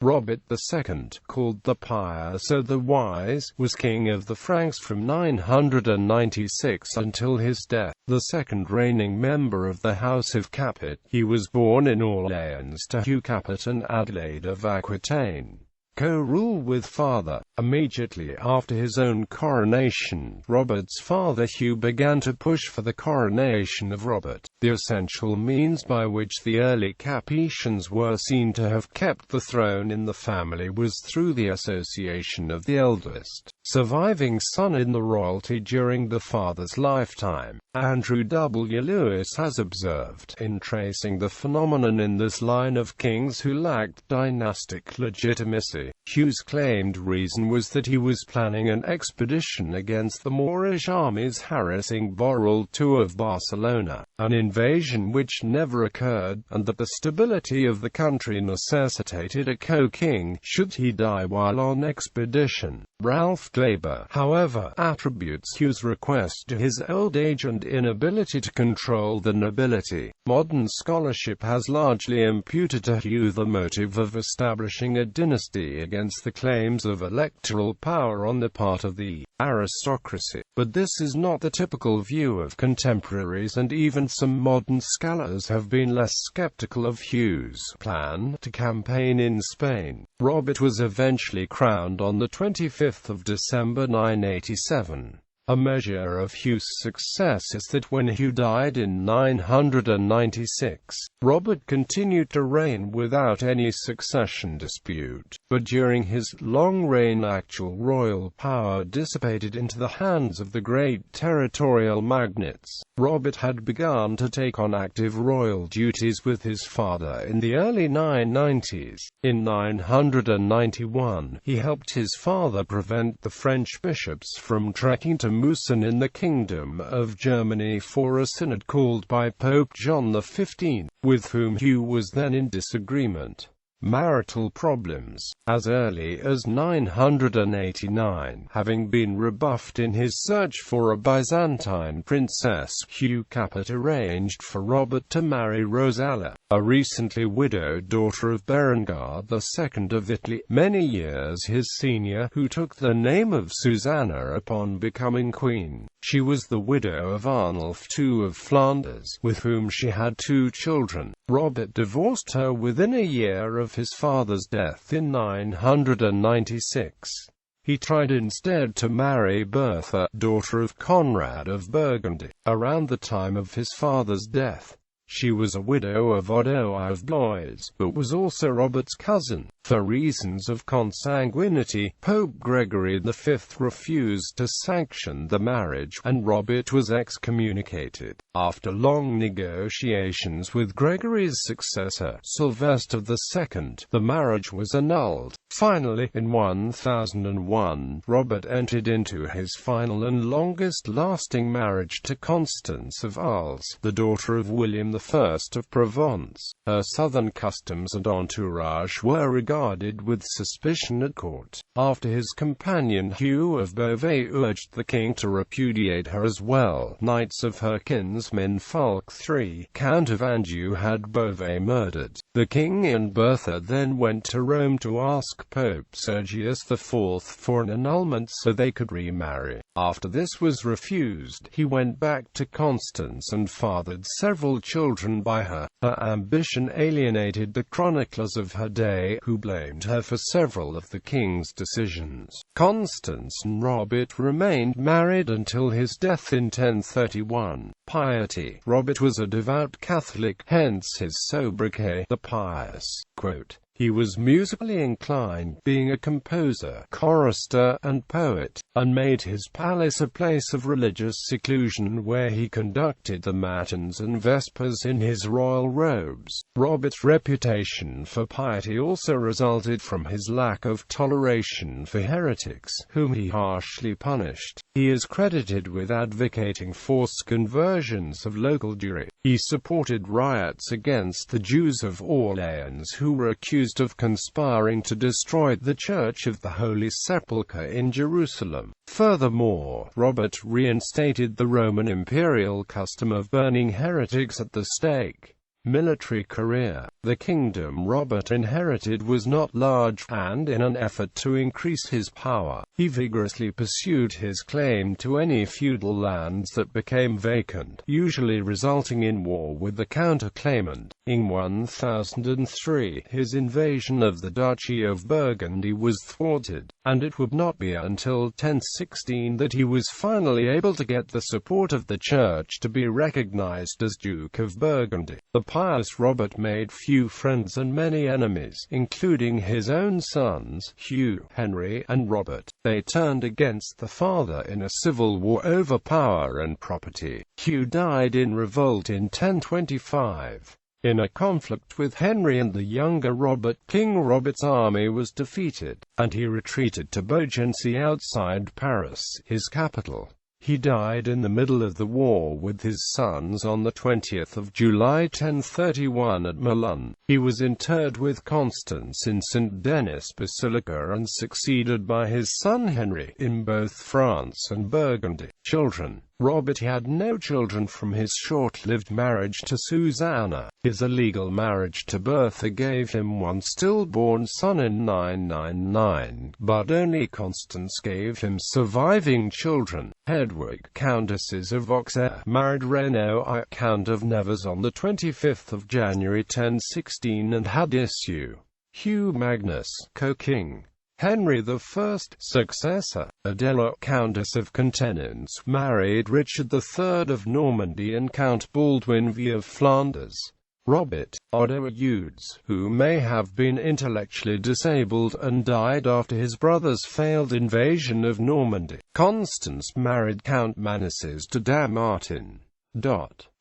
Robert II, called the Pious or the Wise, was king of the Franks from 996 until his death, the second reigning member of the House of Capet. He was born in Orléans to Hugh Capet and Adelaide of Aquitaine. Co-rule with father. Immediately after his own coronation, Robert's father Hugh began to push for the coronation of Robert. The essential means by which the early Capetians were seen to have kept the throne in the family was through the association of the eldest surviving son in the royalty during the father's lifetime. Andrew W. Lewis has observed, in tracing the phenomenon in this line of kings who lacked dynastic legitimacy, Hugh's claimed reason was that he was planning an expedition against the Moorish armies harassing Borrell II of Barcelona, an invasion which never occurred, and that the stability of the country necessitated a co-king, should he die while on expedition. Ralph Glaber, however, attributes Hugh's request to his old age and inability to control the nobility. Modern scholarship has largely imputed to Hugh the motive of establishing a dynasty against the claims of electoral power on the part of the aristocracy. But this is not the typical view of contemporaries, and even some modern scholars have been less skeptical of Hugh's plan to campaign in Spain. Robert was eventually crowned on the 25th of December 987. A measure of Hugh's success is that when Hugh died in 996, Robert continued to reign without any succession dispute, but during his long reign actual royal power dissipated into the hands of the great territorial magnates. Robert had begun to take on active royal duties with his father in the early 990s. In 991, he helped his father prevent the French bishops from trekking to Mousson in the Kingdom of Germany for a synod called by Pope John XV, with whom Hugh was then in disagreement. Marital problems. As early as 989, having been rebuffed in his search for a Byzantine princess, Hugh Capet arranged for Robert to marry Rosella, a recently widowed daughter of Berengar II of Italy, many years his senior, who took the name of Susanna upon becoming queen. She was the widow of Arnulf II of Flanders, with whom she had 2 children. Robert divorced her within a year of his father's death in 996. He tried instead to marry Bertha, daughter of Conrad of Burgundy, around the time of his father's death. She was a widow of Odo I of Blois, but was also Robert's cousin. For reasons of consanguinity, Pope Gregory V refused to sanction the marriage, and Robert was excommunicated. After long negotiations with Gregory's successor, Sylvester II, the marriage was annulled. Finally, in 1001, Robert entered into his final and longest-lasting marriage to Constance of Arles, the daughter of William I of Provence. Her southern customs and entourage were regarded with suspicion at court. After his companion Hugh of Beauvais urged the king to repudiate her as well, knights of her kinsman Fulk III, Count of Anjou, had Beauvais murdered. The king and Bertha then went to Rome to ask Pope Sergius IV for an annulment so they could remarry. After this was refused, he went back to Constance and fathered several children by her. Her ambition alienated the chroniclers of her day, who blamed her for several of the king's decisions. Constance and Robert remained married until his death in 1031. Piety. Robert was a devout Catholic, hence his sobriquet, the Pious. Quote, he was musically inclined, being a composer, chorister, and poet, and made his palace a place of religious seclusion where he conducted the matins and vespers in his royal robes. Robert's reputation for piety also resulted from his lack of toleration for heretics, whom he harshly punished. He is credited with advocating forced conversions of local Jewry. He supported riots against the Jews of Orléans who were accused of conspiring to destroy the Church of the Holy Sepulchre in Jerusalem. Furthermore, Robert reinstated the Roman imperial custom of burning heretics at the stake. Military career. The kingdom Robert inherited was not large, and in an effort to increase his power, he vigorously pursued his claim to any feudal lands that became vacant, usually resulting in war with the counter-claimant. In 1003, his invasion of the Duchy of Burgundy was thwarted, and it would not be until 1016 that he was finally able to get the support of the Church to be recognized as Duke of Burgundy. The pious Robert made few friends and many enemies, including his own sons, Hugh, Henry, and Robert. They turned against the father in a civil war over power and property. Hugh died in revolt in 1025. In a conflict with Henry and the younger Robert, King Robert's army was defeated, and he retreated to Beaugency outside Paris, his capital. He died in the middle of the war with his sons on the 20th of July 1031 at Milan. He was interred with Constance in St. Denis Basilica and succeeded by his son Henry, in both France and Burgundy. Children. Robert had no children from his short-lived marriage to Susanna. His illegal marriage to Bertha gave him one stillborn son in 999, but only Constance gave him surviving children. Hedwig, Countesses of Auxerre, married Renaud I, Count of Nevers on the 25th of January 1016 and had issue. Hugh Magnus, co-king. Henry I, successor. Adelaide, Countess of Contenance, married Richard III of Normandy and Count Baldwin V of Flanders. Robert, Odo Eudes, who may have been intellectually disabled and died after his brother's failed invasion of Normandy. Constance married Count Manasses de Damartin.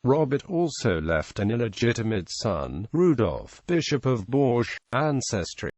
Robert also left an illegitimate son, Rudolph, Bishop of Bourges. Ancestry.